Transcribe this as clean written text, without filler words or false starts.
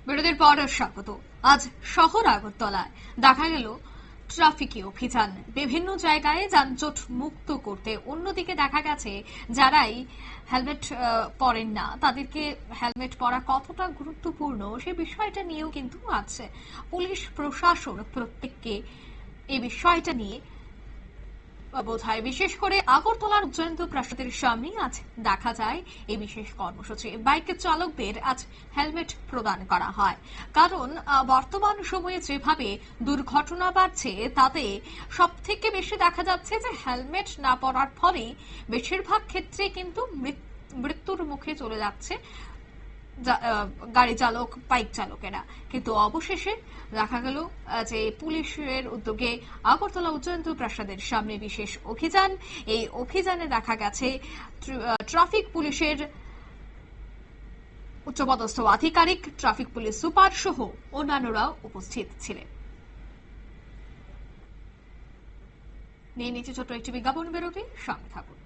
বিরতির পর স্বাগত। আজ শহর আগরতলায় দেখা গেল ট্রাফিকি অভিযান, বিভিন্ন জায়গায় যানজট মুক্ত করতে। অন্যদিকে দেখা গেছে যারাই হেলমেট পরেন না তাদেরকে হেলমেট পরা কতটা গুরুত্বপূর্ণ সে বিষয়টা নিয়েও কিন্তু আছে। পুলিশ প্রশাসন প্রত্যেককে এই বিষয়টা নিয়ে বোঝায়। বিশেষ করে আগরতলার জয়ন্ত প্রাসাদের সামনে আজ দেখা যায় এই বিশেষ কর্মসূচি। বাইক চালকদের আজ হেলমেট প্রদান করা হয়, কারণ বর্তমান সময়ে যেভাবে দুর্ঘটনা বাড়ছে তাতে সব থেকে বেশি দেখা যাচ্ছে যে হেলমেট না পরার ফলে বেশিরভাগ ক্ষেত্রে কিন্তু মৃত্যুর মুখে চলে যাচ্ছে গাড়ি চালক, বাইক চালকেরা। কিন্তু অবশেষে দেখা গেল যে পুলিশের উদ্যোগে আগরতলা উজ্জয়ন্ত প্রাসাদের সামনে বিশেষ অভিযান। এই অভিযানে দেখা গেছে ট্রাফিক পুলিশের উচ্চপদস্থ আধিকারিক, ট্রাফিক পুলিশ সুপার সহ অন্যান্যরাও উপস্থিত ছিলেন। নিয়ে নিচে ছোট্ট একটি বিজ্ঞাপন বিরতি, সঙ্গে থাকুন।